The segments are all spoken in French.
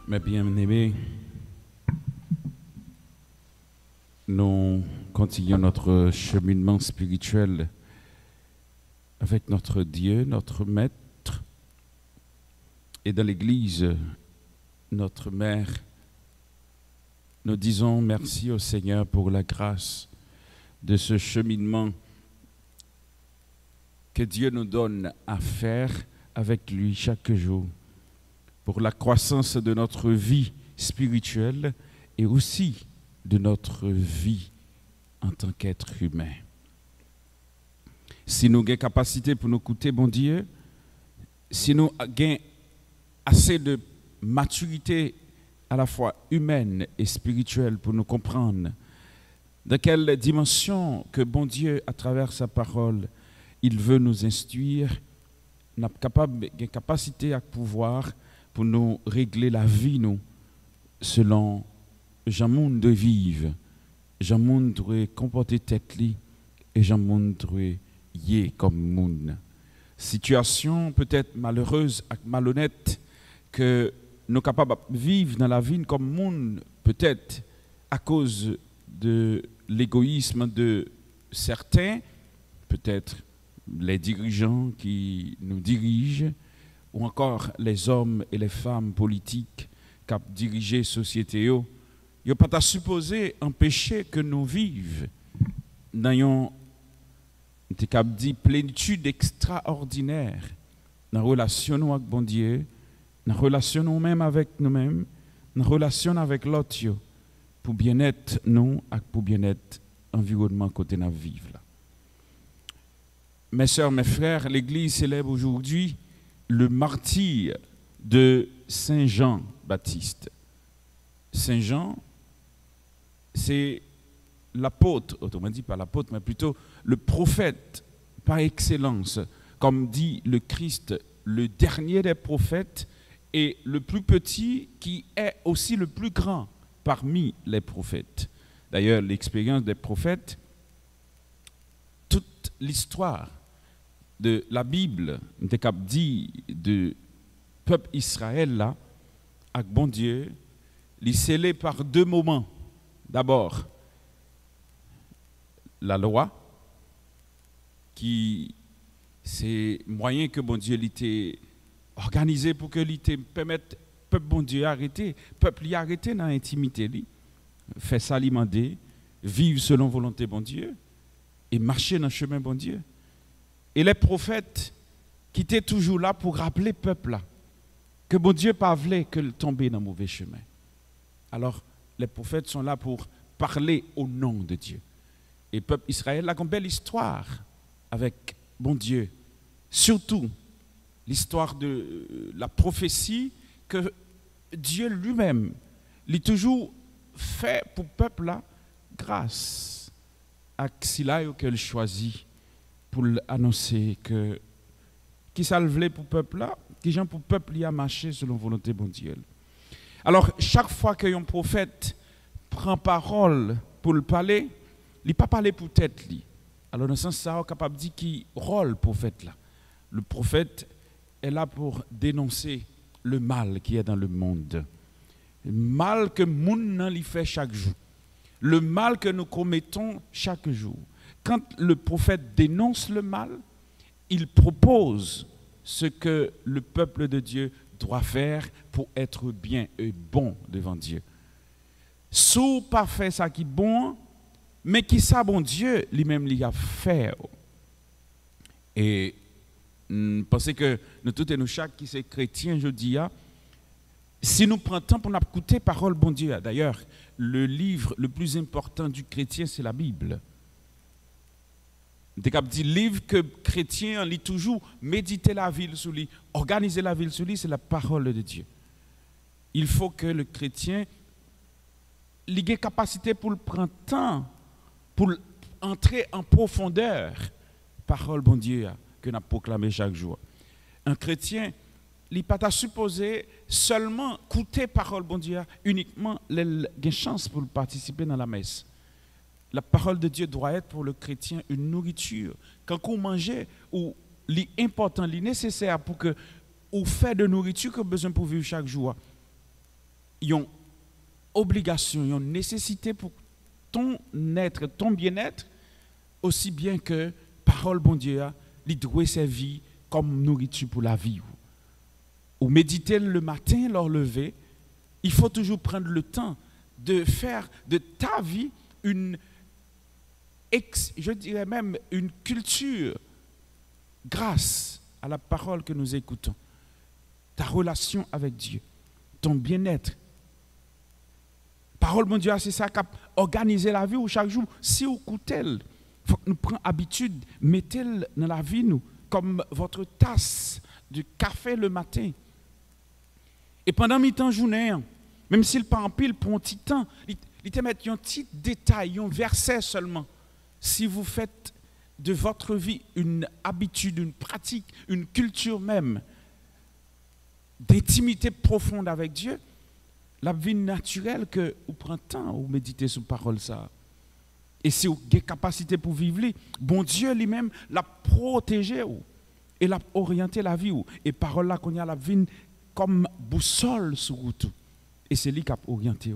Mes bien-aimés, nous continuons notre cheminement spirituel avec notre Dieu, notre Maître, et dans l'Église, notre Mère. Nous disons merci au Seigneur pour la grâce de ce cheminement que Dieu nous donne à faire avec lui chaque jour, pour la croissance de notre vie spirituelle et aussi de notre vie en tant qu'être humain. Si nous avons capacité pour nous écouter, bon Dieu, si nous avons assez de maturité à la fois humaine et spirituelle pour nous comprendre dans quelle dimension que bon Dieu, à travers sa parole, il veut nous instruire, nous avons capacité à pouvoir pour nous régler la vie, nous, selon Jean monde de vivre, Jean monde doit comporter tête li, et Jean monde doit y comme monde. Situation peut-être malheureuse et malhonnête que nous sommes capables de vivre dans la vie comme monde, peut-être à cause de l'égoïsme de certains, peut-être les dirigeants qui nous dirigent, ou encore les hommes et les femmes politiques qui ont dirigé la société. Ils ne sont pas supposés empêcher que nous vivions dans une plénitude extraordinaire dans la relation avec bon Dieu, dans la relation nous-mêmes avec nous-mêmes, dans la relation avec l'autre, pour bien-être nous et pour bien-être l'environnement côté nous vivre. Mes sœurs, mes frères, l'Église célèbre aujourd'hui le martyre de Saint Jean-Baptiste. Saint Jean, c'est l'apôtre, autrement dit pas l'apôtre, mais plutôt le prophète par excellence, comme dit le Christ, le dernier des prophètes et le plus petit qui est aussi le plus grand parmi les prophètes. D'ailleurs, l'expérience des prophètes, toute l'histoire de la Bible, dit de peuple Israël là, avec bon Dieu, il est scellé par deux moments. D'abord, la loi, qui c'est moyen que bon Dieu l'ait organisé pour que l'ité permette peuple bon Dieu arrêter, peuple y arrêter dans l'intimité, faire s'alimenter, vivre selon volonté bon Dieu et marcher dans le chemin bon Dieu. Et les prophètes qui étaient toujours là pour rappeler le peuple là, que bon Dieu pas voulait que le tomber dans le mauvais chemin. Alors, les prophètes sont là pour parler au nom de Dieu. Et le peuple Israël a une belle histoire avec bon Dieu. Surtout, l'histoire de la prophétie que Dieu lui-même l'a toujours fait pour le peuple là, grâce à cela qu'il choisit pour annoncer que qui ça le voulait pour le peuple là, qui gens pour le peuple y a marché selon volonté bon Dieu. Alors chaque fois qu'un prophète prend parole pour le parler, il ne pas parler pour tête li. Alors dans ce sens ça on est capable de dire qui rôle prophète là. Le prophète est là pour dénoncer le mal qui est dans le monde. Le mal que le monde lui fait chaque jour. Le mal que nous commettons chaque jour. Quand le prophète dénonce le mal, il propose ce que le peuple de Dieu doit faire pour être bien et bon devant Dieu. Sous pas fait ça qui est bon, mais qui ça bon Dieu lui-même lui a fait. Et pensez que nous tous et nous chaque qui c'est chrétien jeudi, si nous prenons temps pour écouter parole bon Dieu, d'ailleurs, le livre le plus important du chrétien, c'est la Bible. Des dit livre que chrétien lit toujours, méditer la ville sous lui, organiser la ville sous lui, c'est la parole de Dieu. Il faut que le chrétien ait capacité pour le prendre temps, pour entrer en profondeur, parole bon Dieu que nous avons proclamé chaque jour. Un chrétien, il n'est pas supposé seulement écouter parole bon Dieu, uniquement il a une chance pour participer dans la messe. La parole de Dieu doit être pour le chrétien une nourriture. Quand on mange, ou l'important, le nécessaire pour que on fait de nourriture que besoin pour vivre chaque jour. une obligation, une nécessité pour ton être, ton bien-être, aussi bien que parole bon Dieu, il doit servir comme nourriture pour la vie. Ou méditer le matin, leur lever, il faut toujours prendre le temps de faire de ta vie je dirais même une culture grâce à la parole que nous écoutons. Ta relation avec Dieu, ton bien-être. Parole, mon Dieu, c'est ça qui a organisé la vie où chaque jour, si vous écoutez, il faut que nous prenions habitude, mettez-le dans la vie, nous, comme votre tasse de café le matin. Et pendant mi-temps journée, même s'il pas en pile pour un petit temps, il te met un petit détail, un verset seulement. Si vous faites de votre vie une habitude, une pratique, une culture même d'intimité profonde avec Dieu, la vie naturelle que vous prenez temps ou méditer sur parole ça. Et si vous avez capacité pour vivre, bon Dieu lui-même l'a protégé et l'a orienté la vie. Et parole là qu'on a la vie comme boussole sur tout. Et c'est lui qui a orienté.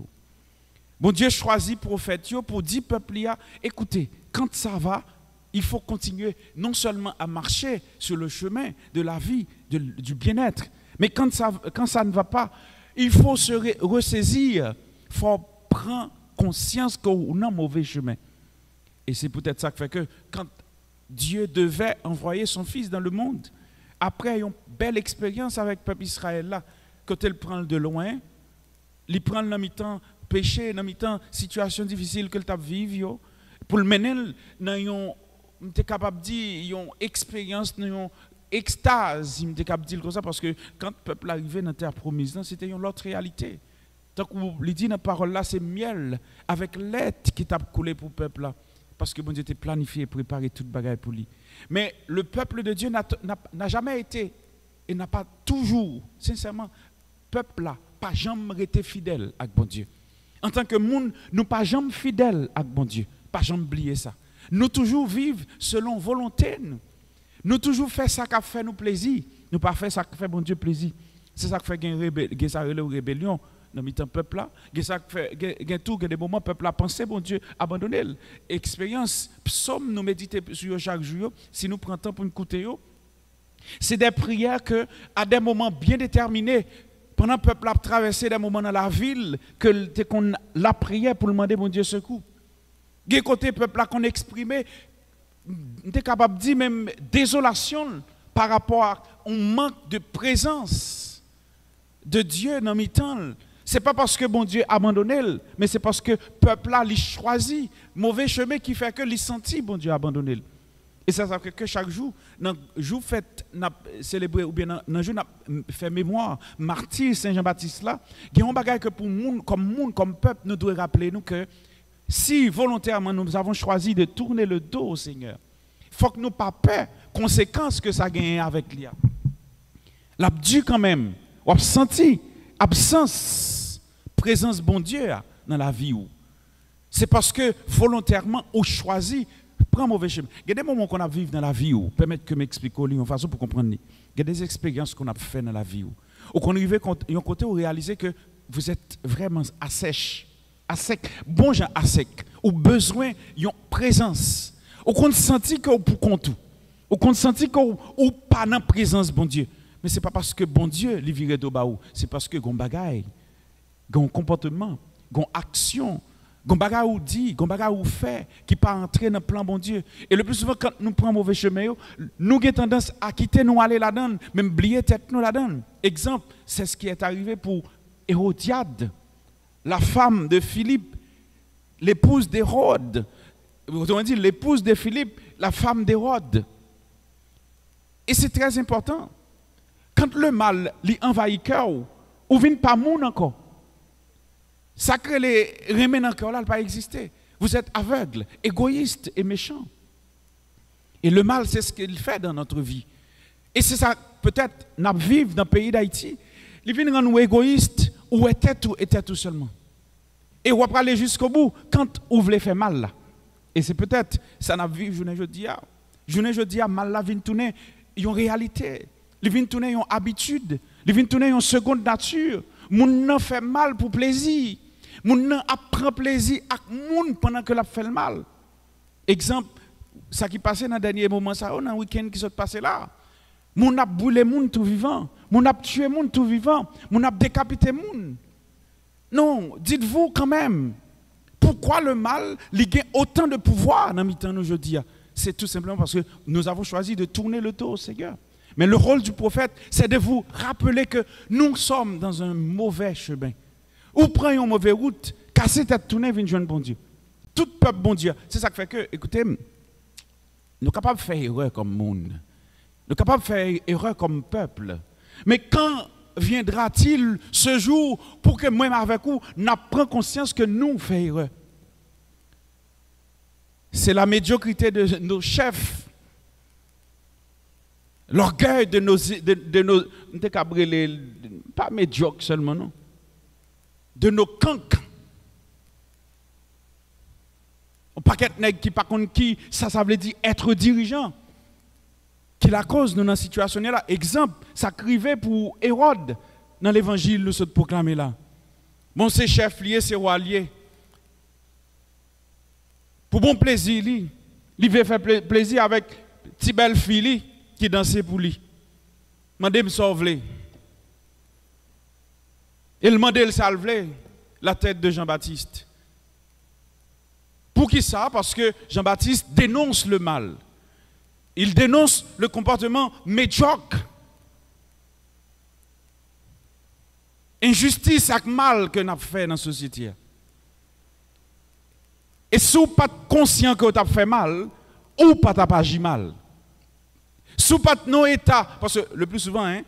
Bon Dieu choisit prophète pour dire peuple, écoutez, quand ça va, il faut continuer non seulement à marcher sur le chemin de la vie, du bien-être, mais quand ça ne va pas, il faut se ressaisir, il faut prendre conscience qu'on est en mauvais chemin. Et c'est peut-être ça qui fait que quand Dieu devait envoyer son Fils dans le monde, après une belle expérience avec le peuple Israël, là, quand il prend de loin, il prend dans mi-temps péché, dans mi-temps situation difficile que tu vivre, pour le mener dans une capable de dire une expérience, une extase, il était capable de dire comme ça parce que quand le peuple arrivait dans la terre promise, c'était une autre réalité. Donc il dit dans la parole là, c'est miel avec lait qui t'a coulé pour le peuple là, parce que bon Dieu était planifié, préparé toute bagaille pour lui. Mais le peuple de Dieu n'a jamais été et n'a pas toujours, sincèrement, peuple là, pas jamais été fidèle avec bon Dieu. En tant que monde, nous pas jamais fidèles avec bon Dieu, pas jamais oublier ça. Nous toujours vivre selon volonté. Nous toujours faire ça qui fait nous plaisir. Nous pas faire ça qui fait bon Dieu plaisir. C'est ça qui fait qu'il y a une rébellion dans le peuple là. C'est ça qui fait qu'il y a tout des moments peuple a pensé bon Dieu abandonner. Expérience psaume nous méditer sur chaque jour. Si nous prenons temps pour nous écouter, c'est des prières que à des moments bien déterminés. Pendant que le peuple a traversé des moments dans la ville, qu'on la prière pour demander bon Dieu secours. Des côté peuple là qu'on exprimait, on est capable de dire même désolation par rapport à un manque de présence de Dieu dans le temps. Ce n'est pas parce que bon Dieu a abandonné, mais c'est parce que le peuple là l'a choisi mauvais chemin qui fait que il sentit bon Dieu abandonné. Et ça fait que chaque jour, dans le jour fait célébrer, ou bien dans le jour fait mémoire, martyr Saint-Jean-Baptiste là, il y a un bagage que pour monde, comme peuple, nous devons rappeler nous que si volontairement nous avons choisi de tourner le dos au Seigneur, il faut que nous pas peur conséquences que ça gagne avec lui. L'abdu quand même, on a senti absence, présence bon Dieu dans la vie. C'est parce que volontairement on choisit prends mauvais chemin. Il y a des moments qu'on a vécu dans la vie où, permettre que m'explique une façon pour comprendre. Il y a des expériences qu'on a fait dans la vie où qu'on arrive à un côté où réaliser que vous êtes vraiment à sec, bon gens à sec, ou besoin d'une présence, ou qu'on sentit que pour compte, ou qu'on sentit que ou pas dans présence bon Dieu. Mais c'est pas parce que bon Dieu lui virait de bas, c'est parce que gon bagaille, gon comportement, gon action. Gombaga ou dit, Gombaga ou fait, qui pas entrer dans le plan bon Dieu. Et le plus souvent, quand nous prenons mauvais chemin, nous avons tendance à quitter nous aller là-dedans, même oublier tête nous là-dedans. Exemple, c'est ce qui est arrivé pour Hérodiade, la femme de Philippe, l'épouse d'Hérode. Autrement dit, l'épouse de Philippe, la femme d'Hérode. Et c'est très important. Quand le mal envahit le cœur, ou vient pas moun encore. Ça crée les remèdes encore là, pas exister. Vous êtes aveugle, égoïste et méchant. Et le mal, c'est ce qu'il fait dans notre vie. Et c'est ça, peut-être, nous vivons dans le pays d'Haïti. Il vient rendre nous égoïstes ou était tout seulement. Et on va aller jusqu'au bout quand on voulait faire mal là. Et c'est peut-être ça n'a vu journée jeudi. Journée jeudi mal là vient tourner une réalité. Il vient tourner une habitude. Il vient tourner une seconde nature. Moun nan fait mal pour plaisir. Moun nan apprend plaisir avec moun pendant que l'a fait le mal. Exemple, ça qui passait dans le dernier moment, ça, dans le week-end qui s'est passé là. Moun a brûlé moun tout vivant. Moun a tué moun tout vivant. Moun a décapité moun. Non, dites-vous quand même, pourquoi le mal il gagne autant de pouvoir dans mi-temps aujourd'hui? C'est tout simplement parce que nous avons choisi de tourner le dos au Seigneur. Mais le rôle du prophète, c'est de vous rappeler que nous sommes dans un mauvais chemin. Ou prenez une mauvaise route, cassez tête tournée, venez joindre bon Dieu. Tout peuple bon Dieu. C'est ça qui fait que, écoutez, nous sommes capables de faire erreur comme monde. Nous sommes capables de faire erreur comme peuple. Mais quand viendra-t-il ce jour pour que moi avec vous, nous prenions conscience que nous faisons erreur? C'est la médiocrité de nos chefs. L'orgueil de nos pas médiocres seulement, non. De nos cancans. Un paquet de nègres qui par contre qui, ça veut dire être dirigeant. Qui la cause de notre situation là. Exemple, ça crivait pour Hérode dans l'évangile nous sommes proclamé là. Bon, c'est chef lié, c'est roi lié. Pour bon plaisir, il veut faire plaisir avec petite belle fille qui dansait pour lui. Mandé me sauver. Il mandé le salver la tête de Jean-Baptiste. Pour qui ça? Parce que Jean-Baptiste dénonce le mal. Il dénonce le comportement médiocre. Injustice et mal que nous avons fait dans la société. Et si vous n'êtes pas conscient que vous avez fait mal, ou pas pas agi mal. Si vous n'êtes pas dans état, parce que le plus souvent, hein,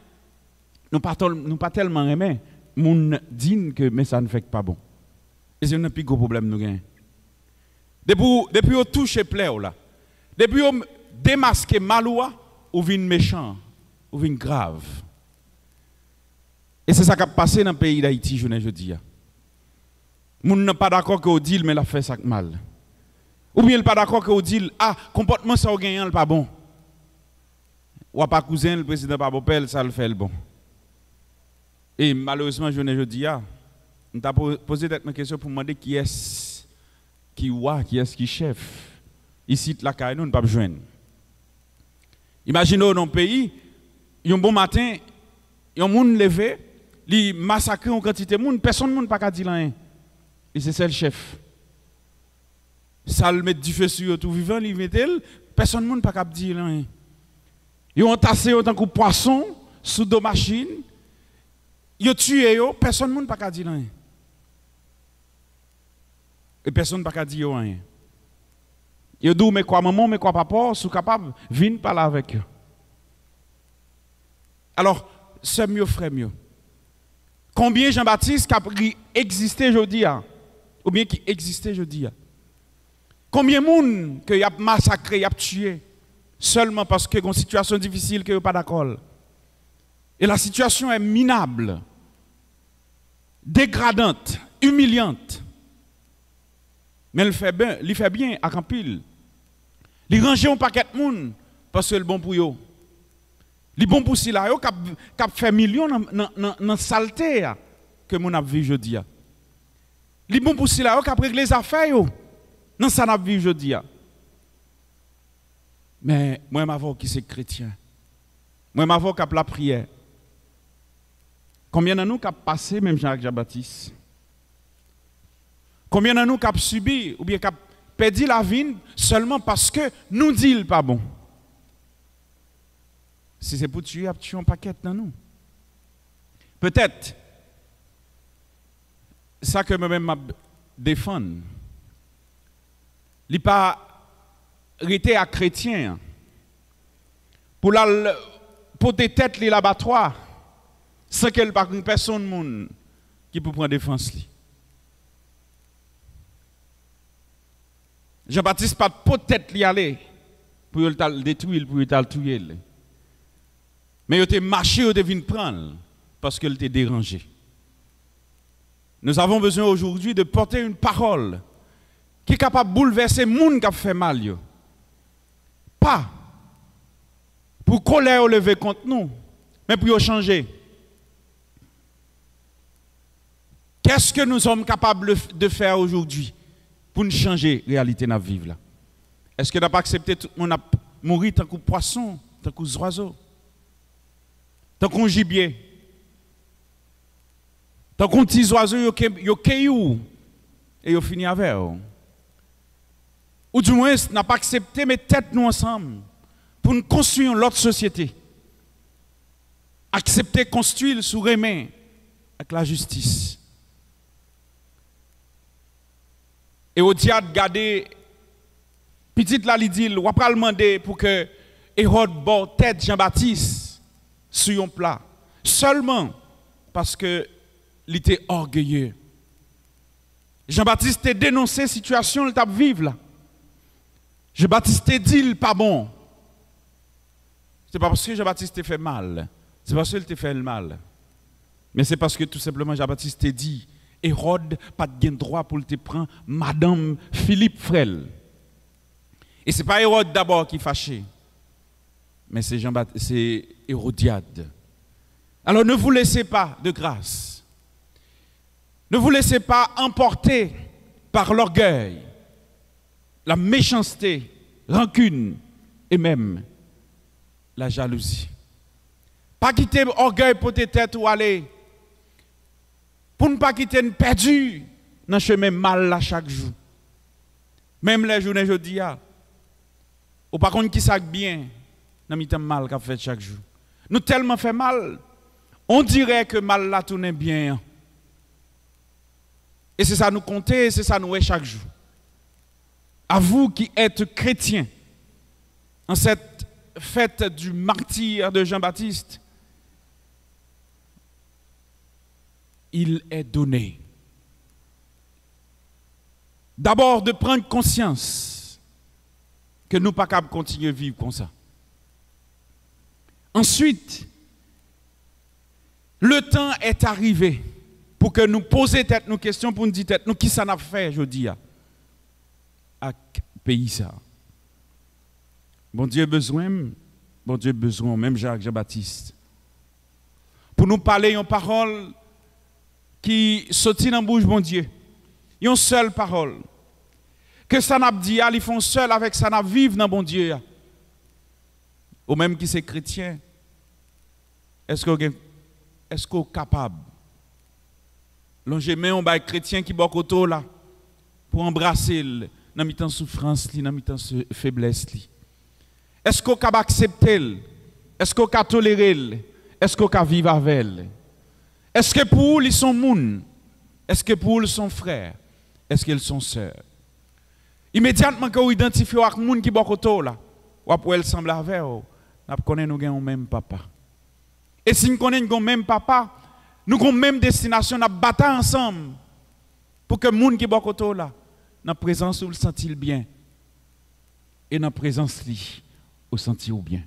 nous ne pas tellement aimés, nous disons que mais ça ne fait pas bon. Et c'est un plus gros problème nous gagnons. Depuis vous touchez plaie là, depuis vous démasquez maloua, ou vin méchant, ou vin grave. Et c'est ça qui a passé dans le pays d'Haïti, je dis. Moun n'est pas d'accord que vous dites mais la fait ça mal. Ou bien il n'est pas d'accord que vous dites ah comportement ça au gagnant pas bon. Ou pas cousin le président pas bon père ça le fait le bon. Et malheureusement je dis on t'a posé une question pour me demander qui est qui chef. Ici la caille nous ne pas joindre. Imaginez dans un pays, un bon matin, un monde levé, li massacre une quantité de monde, personne ne peut pas dire rien. Et c'est ça le chef. Ça le met du feu sur tout vivant, il met personne ne peut pas dire rien. Ils ont tassé autant que poisson sous deux machines. Ils ont tué, personne ne peut pas dire rien. Et personne ne peut pas dire rien. Ils ont dit, mais quoi maman, mais quoi papa, sont capables de venir parler avec eux. Alors, c'est mieux, frère, mieux. Combien Jean-Baptiste qui existait aujourd'hui, ou bien qui existait aujourd'hui? Combien de monde qui a massacré, a tué, seulement parce que une situation difficile que vous pas d'accord? Et la situation est minable, dégradante, humiliante. Mais il fait bien à Campil. Il range un paquet de monde parce que c'est bon pour eux. Il bon pour cela, qui a fait millions dans la saleté que mon a vu aujourd'hui. Il bon pour cela, qui a réglé les affaires dans ça n'a vu aujourd'hui. Mais moi, je qui c'est chrétien. Moi, je qui a la prière. Combien de nous qui a passé, même Jean-Baptiste? Combien de nous qui a subi, ou bien qui a perdu la vie seulement parce que nous disons pas bon? Si c'est pour tuer, tu as un paquet dans nous. Peut-être, ça que moi-même je défends, il n'est pas arrêté à chrétien pour des têtes les l'abattoir sans qu'il n'y ait pas une personne qui peut prendre défense. Jean-Baptiste pas peut-être y aller pour le détruire, pour le tuer. Mais il était marché, il devait prendre parce qu'il était dérangé. Nous avons besoin aujourd'hui de porter une parole qui est capable de bouleverser les gens qui ont fait mal. Pas pour colère lever contre nous, mais pour changer. Qu'est-ce que nous sommes capables de faire aujourd'hui pour nous changer la réalité de notre vie là? Est-ce que nous n'avons pas accepté tout le monde à mourir tant que poisson, tant que oiseaux, tant qu'on gibier, tant qu'on petit oiseau, yo caillou et yo fini avec eux? Ou du moins, nous n'avons pas accepté de mettre tête nous ensemble pour nous construire l'autre société. Accepter de construire sous les mains avec la justice. Et au diable, garder, petite la lidil, ou après demander pour que Hérode bord tête Jean-Baptiste sur un plat. Seulement parce que il était orgueilleux. Jean-Baptiste a dénoncé la situation qu'il a vivre là. Jean-Baptiste a dit pas bon. Ce n'est pas parce que Jean-Baptiste a fait mal. C'est parce qu'il t'a fait le mal. Mais c'est parce que tout simplement Jean-Baptiste t'a dit, Hérode pas de droit pour te prendre Madame Philippe Frel. Et ce n'est pas Hérode d'abord qui est fâché, mais c'est Hérodiade. Alors ne vous laissez pas de grâce. Ne vous laissez pas emporter par l'orgueil, la méchanceté, rancune et même la jalousie. Pas quitter l'orgueil pour tes têtes ou aller. Pour ne pas quitter une perdu dans le chemin mal là chaque jour. Même les journées je dis, ou par contre qui sac bien, dans le mal qu'a fait chaque jour. Nous tellement fait mal, on dirait que mal là tourne bien. Et c'est ça nous compter, c'est ça nous est chaque jour. À vous qui êtes chrétiens, en cette fête du martyr de Jean-Baptiste, il est donné d'abord de prendre conscience que nous ne sommes pas capables de continuer à vivre comme ça. Ensuite, le temps est arrivé pour que nous posions tête nos questions, pour nous dire tête nous qui ça n'a fait aujourd'hui à pays ça. Bon Dieu besoin, même Jacques Jean-Baptiste. Pour nous parler une parole qui sortit dans la bouche, bon Dieu. Une seule parole. Que ça n'a dit, ils font seul avec ça n'a vivre dans bon Dieu. Ou même qui c'est chrétien. Est-ce qu'on est capable? Longer main on chrétien qui bok auto là pour embrasser dans mi-temps souffrance li, dans mi-temps faiblesse li. Est-ce qu'on peut accepter? Est-ce qu'on peut tolérer? Est-ce qu'on peut vivre avec elle? Est-ce que pour eux, ils sont moun? Est-ce que pour eux, ils sont frères? Est-ce qu'ils sont sœurs? Immédiatement, quand vous identifiez avec les gens qui sont autour, ou après, ils semblent avec eux, nous connaissons nous même papa. Et si nous connaissons même papa, nous avons même destination, nous battons ensemble pour que les gens qui sont autour, dans la présence, vous le sentez bien. Et dans la présence, vous sentez bien.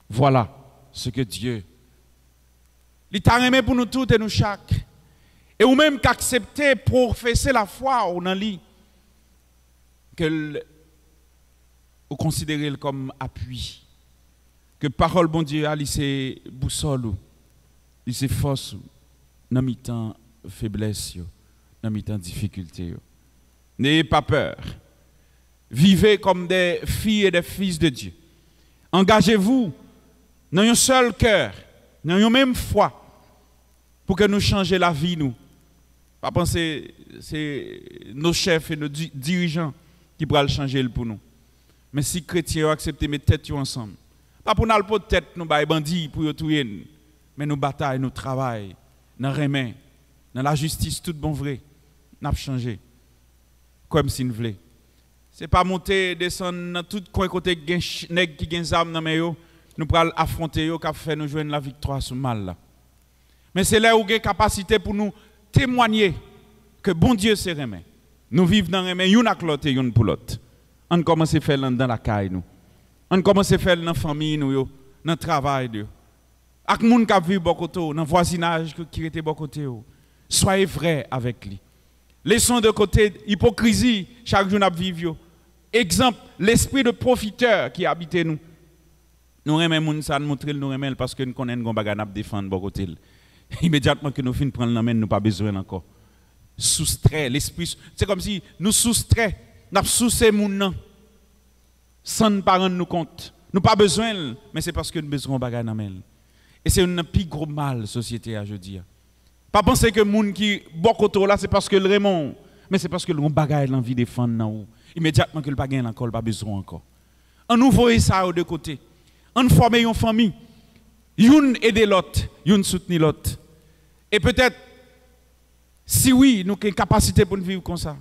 Voilà ce que Dieu il t'a remis pour nous tous et nous chaque. Et ou même qu'accepter, professer la foi ou dans lui, que vous considérez comme appui. Que parole bon Dieu a c'est boussole, c'est force, dans mi-temps faiblesse, dans mi-temps difficulté. N'ayez pas peur. Vivez comme des filles et des fils de Dieu. Engagez-vous dans un seul cœur, dans une même foi. Pour que nous changions la vie, nous. Pas penser c'est nos chefs et nos dirigeants qui pourront changer pour nous. Mais si les chrétiens ont accepté de mettre tête ensemble, pas pour nous pour tête, nous bailler bandits pour nous tuer, mais nous bataillons, nous travaillons, nous remet, dans la justice, tout bon vrai, nous avons changé. Comme si nous voulons. Ce n'est pas monter, descendre dans tout coin côté qui ont des armes dans les mains, nous pourrons affronter, qui fait nous jouer la victoire sur le mal. Là. Mais c'est là où nous avons capacité pour nous témoigner que bon Dieu se remet. Nous vivons dans le remet, une avec l'autre et une pour l'autre. On commence à faire dans la caille. Nous. On commence à faire dans la famille, nous, dans le travail. Avec les gens qui vivent beaucoup, dans le voisinage qui était beaucoup. Soyez vrais avec lui. Laissons de côté l'hypocrisie chaque jour nous vivons. Exemple, l'esprit de profiteur qui habite nous. Nous remettons ça, nous montrons nous remettons parce que nous connaissons nos bagages à défendre beaucoup. Immédiatement que nous finissons prendre la main, nous n'avons pas besoin encore. soustrait l'esprit. C'est comme si nous soustrait, nous soustrait mon nom sans ne pas rendre nous compte. Nous pas besoin, mais c'est parce que nous besoin de bagages dans elle. Et c'est un plus gros mal société à je dire. Pas penser que moun qui beaucoup là c'est parce que le Raymond, mais c'est parce que le bagage l'envie de défendre dans immédiatement que le pas gain encore, pas besoin encore. On nous voit ça de côté. On forme une famille. Une aider l'autre, une soutenir l'autre. Et peut-être si oui, nous avons une capacité pour vivre comme ça,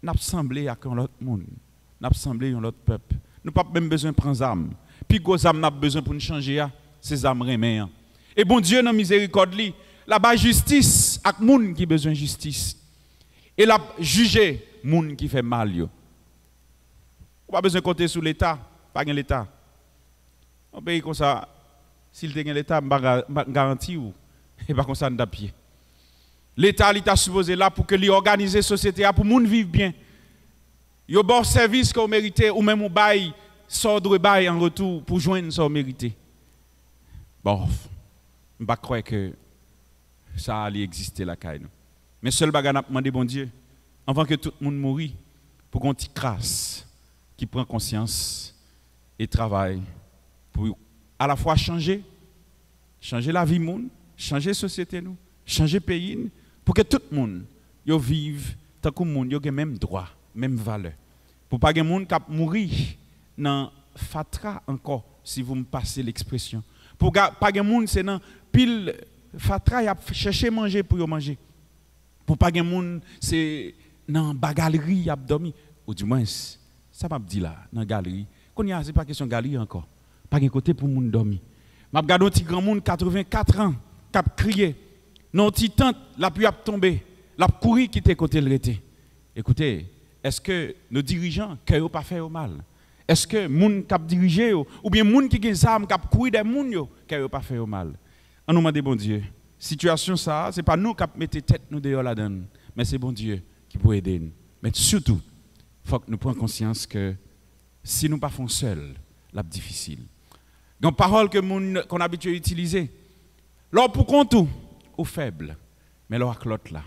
nous avons semblé à un autre monde. Nous avons semblé à un autre peuple. Nous n'avons pas même besoin de prendre des âmes. Puis gros âmes nous avons besoin pour nous changer ces âmes remèdes. Et bon Dieu dans miséricorde li, là-bas justice avec monde qui besoin de justice. Et là juger monde qui fait mal yo. Pas besoin de compter sur l'État, pas gain l'État. Un pays comme ça, s'il te gain l'État, je garantis ou et pas comme ça on pied. L'État est supposé là pour que lui organise la société pour monde vivre bien. Yo bon service qu'on mérite ou même ou bail sort de bail en retour pour joindre ça mérité. Bon, je ne crois pas que ça allait exister là caille. Mais seul bagage n'a demandé bon Dieu avant que tout le monde mourit pour qu'on t'y crasse qui prend conscience et travaille pour à la fois changer la vie monde, changer la société nous, changer le pays pour que tout le monde yo vive tant que monde yo ait même droit, même valeur. Pour pas que monde cap mourir dans fatra encore si vous me passez l'expression. Pour pas que monde c'est dans pile fatra y a chercher manger pour manger. Pour pas que monde c'est dans bagalerie y a dormi ou du moins ça m'a dit là dans galerie. Qu'on y a c'est pas question galerie encore. Pas de côté pour monde dormir. M'a regardé un petit grand monde 84 ans cap crier. Non petit tante la pluie a tombé, la courir quitter côté le rété. Écoutez, est-ce que nos dirigeants cœur pas fait au mal? Est-ce que moun cap diriger ou bien moun qui gen armes cap courir des moun yo cœur pas fait au mal? On nous demande bon Dieu. Situation ça, c'est pas nous cap mettre tête nous dehors là-dedans, mais c'est bon Dieu qui peut aider nous. Mais surtout, faut que nous prenions conscience que si nous pas faisons seuls, c'est difficile. Donc parole que qu'on a habitué à utiliser. Là pour compte au faible, mais là avec l'autre là,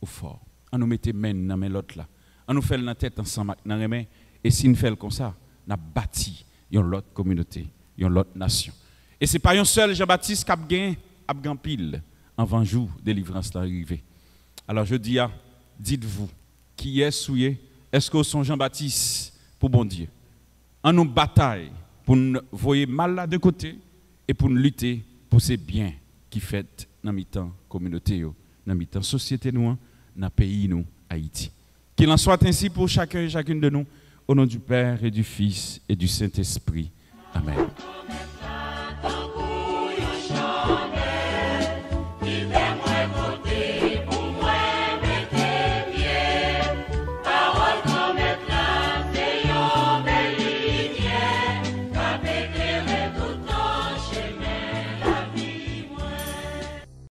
au fort. On nous mettait main dans l'autre là. On nous fait la tête ensemble dans les mains et si nous faisons comme ça, on a bâti une autre communauté, une autre nation. Et ce n'est pas un seul Jean-Baptiste qui a gagné pile avant jour de délivrance l'arrivée. Alors je dis à dites-vous qui est souillé? Est-ce que vous sont Jean-Baptiste pour bon Dieu? En nous bataille pour nous voyer mal là de côté et pour nous lutter pour ces biens qui fait dans mi-temps communauté, dans mi-temps société nous, dans pays nous Haïti. Qu'il en soit ainsi pour chacun et chacune de nous au nom du Père et du Fils et du Saint-Esprit. Amen.